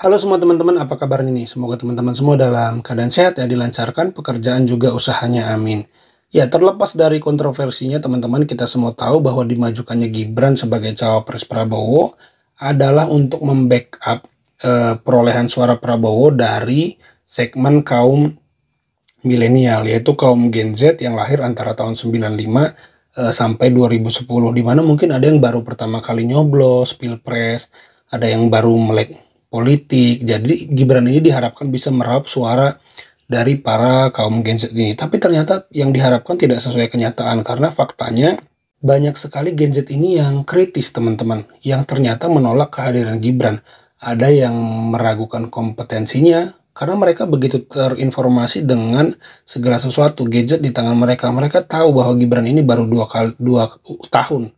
Halo semua teman-teman, apa kabarnya nih? Semoga teman-teman semua dalam keadaan sehat ya, dilancarkan pekerjaan juga usahanya, amin. Ya, terlepas dari kontroversinya teman-teman, kita semua tahu bahwa dimajukannya Gibran sebagai cawapres Prabowo adalah untuk membackup perolehan suara Prabowo dari segmen kaum milenial, yaitu kaum Gen Z yang lahir antara tahun 95 sampai 2010, di mana mungkin ada yang baru pertama kali nyoblos pilpres, ada yang baru melek politik. Jadi Gibran ini diharapkan bisa meraup suara dari para kaum Gen Z ini. Tapi ternyata yang diharapkan tidak sesuai kenyataan, karena faktanya banyak sekali Gen Z ini yang kritis teman-teman, yang ternyata menolak kehadiran Gibran. Ada yang meragukan kompetensinya, karena mereka begitu terinformasi dengan segala sesuatu gadget di tangan mereka. Mereka tahu bahwa Gibran ini baru 2 tahun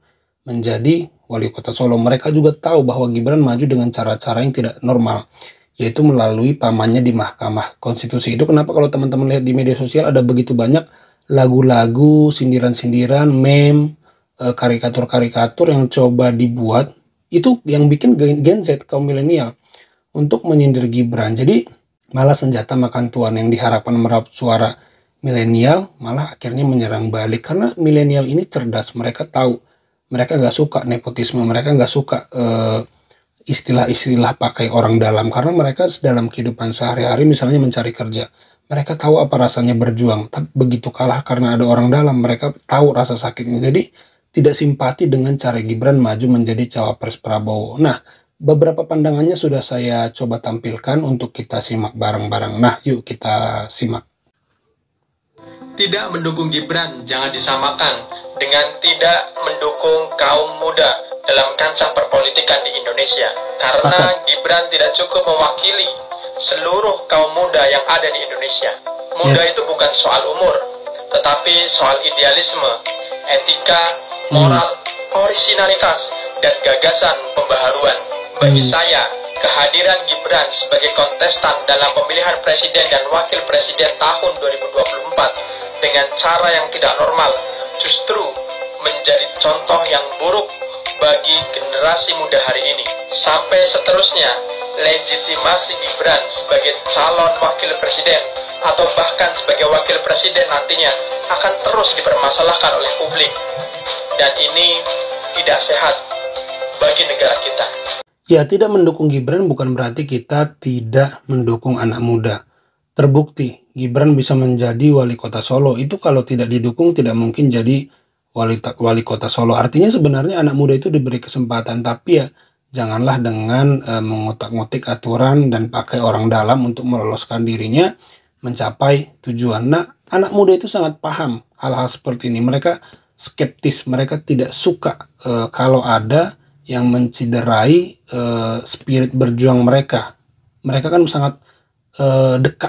menjadi wali kota Solo. Mereka juga tahu bahwa Gibran maju dengan cara-cara yang tidak normal, yaitu melalui pamannya di Mahkamah Konstitusi. Itu kenapa kalau teman-teman lihat di media sosial ada begitu banyak lagu-lagu, sindiran-sindiran, meme, karikatur-karikatur yang coba dibuat, itu yang bikin Gen Z, kaum milenial, untuk menyindir Gibran. Jadi malah senjata makan tuan yang diharapkan meraup suara milenial malah akhirnya menyerang balik, karena milenial ini cerdas. Mereka tahu, mereka nggak suka nepotisme, mereka nggak suka istilah-istilah pakai orang dalam, karena mereka dalam kehidupan sehari-hari misalnya mencari kerja, mereka tahu apa rasanya berjuang. Tapi begitu kalah karena ada orang dalam, mereka tahu rasa sakitnya. Jadi tidak simpati dengan cara Gibran maju menjadi cawapres Prabowo. Nah, beberapa pandangannya sudah saya coba tampilkan untuk kita simak bareng-bareng. Nah, yuk kita simak. Tidak mendukung Gibran jangan disamakan dengan tidak mendukung kaum muda dalam kancah perpolitikan di Indonesia. Karena Gibran tidak cukup mewakili seluruh kaum muda yang ada di Indonesia. Muda itu bukan soal umur, tetapi soal idealisme, etika, moral, orisinalitas, dan gagasan pembaharuan. Bagi saya, kehadiran Gibran sebagai kontestan dalam pemilihan presiden dan wakil presiden tahun 2024 dengan cara yang tidak normal justru menjadi contoh yang buruk bagi generasi muda hari ini. Sampai seterusnya, legitimasi Gibran sebagai calon wakil presiden atau bahkan sebagai wakil presiden nantinya akan terus dipermasalahkan oleh publik. Dan ini tidak sehat bagi negara kita. Ya, tidak mendukung Gibran bukan berarti kita tidak mendukung anak muda. Terbukti, Gibran bisa menjadi wali kota Solo. Itu kalau tidak didukung tidak mungkin jadi wali kota Solo. Artinya sebenarnya anak muda itu diberi kesempatan, tapi ya janganlah dengan mengotak-ngotik aturan dan pakai orang dalam untuk meloloskan dirinya mencapai tujuan. Nah, anak muda itu sangat paham hal-hal seperti ini. Mereka skeptis, mereka tidak suka kalau ada yang menciderai spirit berjuang mereka. Mereka kan sangat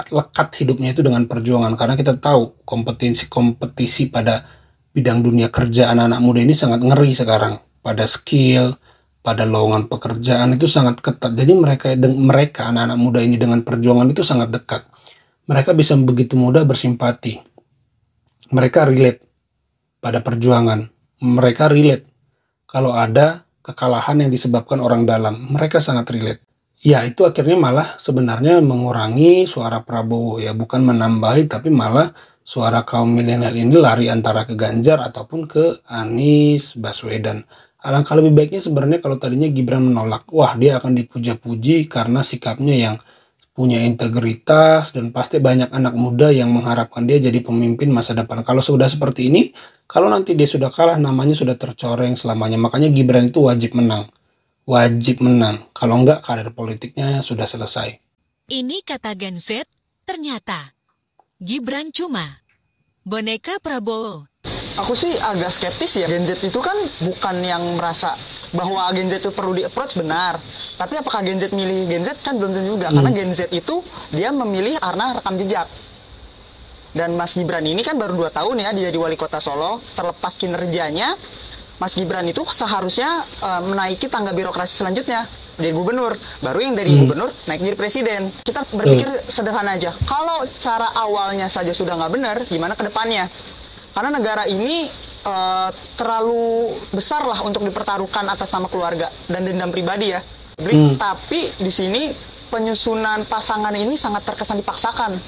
lekat hidupnya itu dengan perjuangan, karena kita tahu kompetisi pada bidang dunia kerja anak-anak muda ini sangat ngeri sekarang. Pada skill, pada lowongan pekerjaan itu sangat ketat. Jadi mereka anak-anak muda ini dengan perjuangan itu sangat dekat. Mereka bisa begitu mudah bersimpati. Mereka relate pada perjuangan. Mereka relate kalau ada kekalahan yang disebabkan orang dalam. Mereka sangat relate. Ya, itu akhirnya malah sebenarnya mengurangi suara Prabowo ya, bukan menambahi, tapi malah suara kaum milenial ini lari antara ke Ganjar ataupun ke Anies Baswedan. Alangkah lebih baiknya sebenarnya kalau tadinya Gibran menolak, wah dia akan dipuja-puji karena sikapnya yang punya integritas, dan pasti banyak anak muda yang mengharapkan dia jadi pemimpin masa depan. Kalau sudah seperti ini, kalau nanti dia sudah kalah, namanya sudah tercoreng selamanya. Makanya Gibran itu wajib menang. Wajib menang. Kalau enggak, karir politiknya sudah selesai. Ini kata Gen Z, ternyata Gibran cuma boneka Prabowo. Aku sih agak skeptis ya. Gen Z itu kan bukan yang merasa bahwa Gen Z itu perlu di-approach, benar. Tapi apakah Gen Z milih Gen Z kan belum tentu juga. Karena Gen Z itu dia memilih karena rekam jejak. Dan Mas Gibran ini kan baru 2 tahun ya dia jadi wali kota Solo. Terlepas kinerjanya, Mas Gibran itu seharusnya menaiki tangga birokrasi selanjutnya. Jadi gubernur. Baru yang dari gubernur naik jadi presiden. Kita berpikir sederhana aja. Kalau cara awalnya saja sudah nggak benar, gimana ke depannya? Karena negara ini terlalu besar lah untuk dipertaruhkan atas nama keluarga dan dendam pribadi ya. Tapi di sini penyusunan pasangan ini sangat terkesan dipaksakan.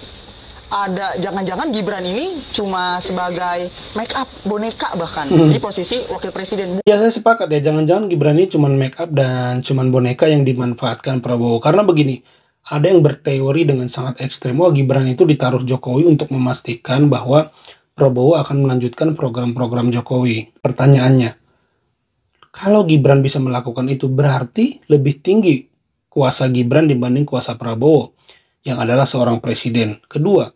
Ada jangan-jangan Gibran ini cuma sebagai make up boneka bahkan di posisi wakil presiden. Ya saya sepakat ya, jangan-jangan Gibran ini cuma make up dan cuma boneka yang dimanfaatkan Prabowo. Karena begini, ada yang berteori dengan sangat ekstrem, wah Gibran itu ditaruh Jokowi untuk memastikan bahwa Prabowo akan melanjutkan program-program Jokowi. Pertanyaannya, kalau Gibran bisa melakukan itu berarti lebih tinggi kuasa Gibran dibanding kuasa Prabowo yang adalah seorang presiden. Kedua,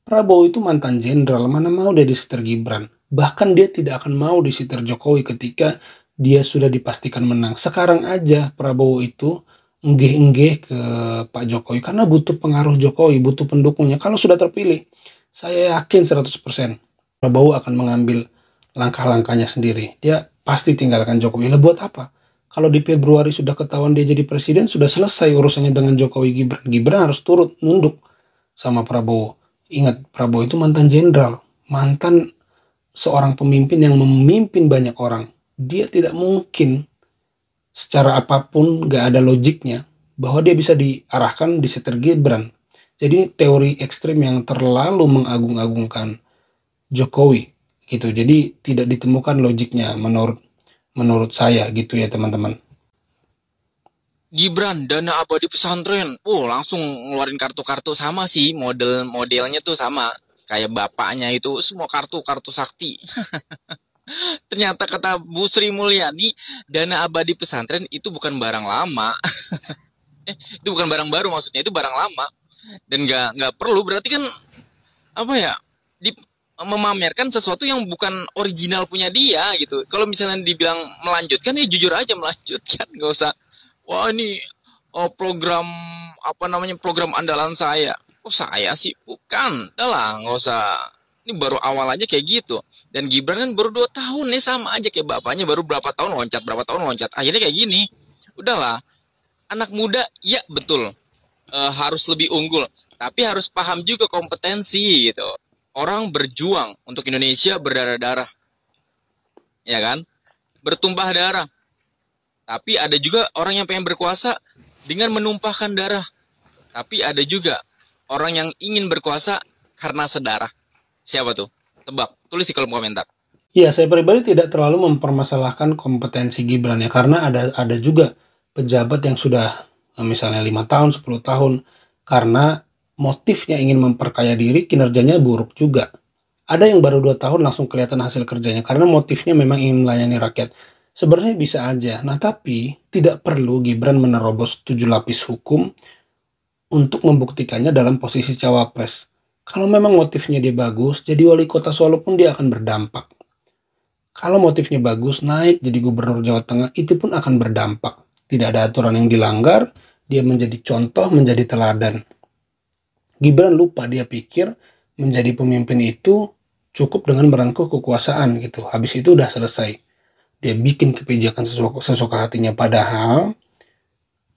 Prabowo itu mantan jenderal, mana mau dia disetir Gibran. Bahkan dia tidak akan mau disetir Jokowi ketika dia sudah dipastikan menang. Sekarang aja Prabowo itu enggeh-enggeh ke Pak Jokowi karena butuh pengaruh Jokowi, butuh pendukungnya. Kalau sudah terpilih, saya yakin 100% Prabowo akan mengambil langkah-langkahnya sendiri. Dia pasti tinggalkan Jokowi. Lah buat apa? Kalau di Februari sudah ketahuan dia jadi presiden, sudah selesai urusannya dengan Jokowi Gibran. Gibran harus turut nunduk sama Prabowo. Ingat, Prabowo itu mantan jenderal, mantan seorang pemimpin yang memimpin banyak orang. Dia tidak mungkin secara apapun, gak ada logiknya bahwa dia bisa diarahkan di setir Gibran. Jadi teori ekstrim yang terlalu mengagung-agungkan Jokowi gitu. Jadi tidak ditemukan logiknya menurut saya gitu ya teman-teman. Gibran dana abadi pesantren, langsung ngeluarin kartu-kartu sama sih, modelnya tuh sama kayak bapaknya itu, semua kartu sakti. Ternyata kata Bu Sri Mulyani, dana abadi pesantren itu bukan barang lama. Itu bukan barang baru, maksudnya itu barang lama dan nggak perlu, berarti kan apa ya, memamerkan sesuatu yang bukan original punya dia gitu. Kalau misalnya dibilang melanjutkan ya jujur aja melanjutkan, nggak usah wah ini program program andalan saya. Oh saya sih bukan, udah lah nggak usah. Ini baru awal aja kayak gitu. Dan Gibran kan baru 2 tahun nih, sama aja kayak bapaknya baru berapa tahun loncat. Akhirnya kayak gini. Udahlah, anak muda ya betul harus lebih unggul, tapi harus paham juga kompetensi gitu. Orang berjuang untuk Indonesia berdarah-darah, ya kan? Bertumpah darah. Tapi ada juga orang yang pengen berkuasa dengan menumpahkan darah. Tapi ada juga orang yang ingin berkuasa karena sedarah. Siapa tuh? Tebak, tulis di kolom komentar. Ya, saya pribadi tidak terlalu mempermasalahkan kompetensi Gibran ya, karena ada juga pejabat yang sudah misalnya 5 tahun, 10 tahun, karena motifnya ingin memperkaya diri, kinerjanya buruk juga. Ada yang baru 2 tahun langsung kelihatan hasil kerjanya, karena motifnya memang ingin melayani rakyat. Sebenarnya bisa aja, nah tapi tidak perlu Gibran menerobos 7 lapis hukum untuk membuktikannya dalam posisi cawapres. Kalau memang motifnya dia bagus, jadi wali kota Solo pun dia akan berdampak. Kalau motifnya bagus, naik jadi gubernur Jawa Tengah, itu pun akan berdampak. Tidak ada aturan yang dilanggar, dia menjadi contoh, menjadi teladan. Gibran lupa, dia pikir menjadi pemimpin itu cukup dengan merengkuh kekuasaan gitu. Habis itu udah selesai. Dia bikin kebijakan sesuka hatinya, padahal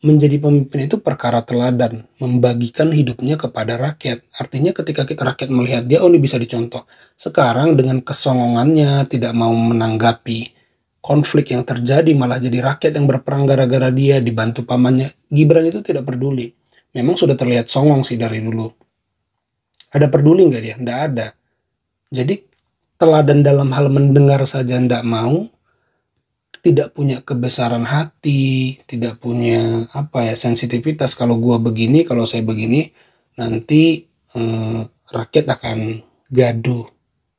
menjadi pemimpin itu perkara teladan, membagikan hidupnya kepada rakyat. Artinya ketika rakyat melihat dia, oh ini bisa dicontoh. Sekarang dengan kesongongannya, tidak mau menanggapi konflik yang terjadi, malah jadi rakyat yang berperang gara-gara dia, dibantu pamannya. Gibran itu tidak peduli. Memang sudah terlihat songong sih dari dulu. Ada peduli nggak dia? Nggak ada. Jadi teladan dalam hal mendengar saja nggak mau, tidak punya kebesaran hati, tidak punya sensitivitas. Kalau gua begini, kalau saya begini, nanti rakyat akan gaduh.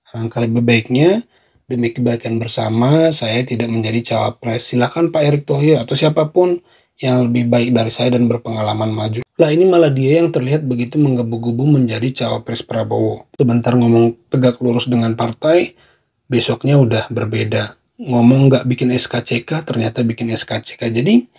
Alangkah lebih baiknya demi kebaikan bersama, saya tidak menjadi cawapres. Silakan Pak Erick Thohir atau siapapun yang lebih baik dari saya dan berpengalaman maju. Lah ini malah dia yang terlihat begitu menggebu-gebu menjadi cawapres Prabowo. Sebentar ngomong tegak lurus dengan partai, besoknya udah berbeda. Ngomong nggak bikin SKCK, ternyata bikin SKCK. Jadi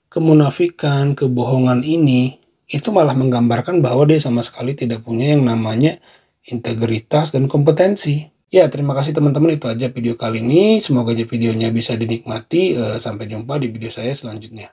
kemunafikan, kebohongan ini itu malah menggambarkan bahwa dia sama sekali tidak punya yang namanya integritas dan kompetensi. Ya, terima kasih teman-teman, itu aja video kali ini. Semoga aja videonya bisa dinikmati. Sampai jumpa di video saya selanjutnya.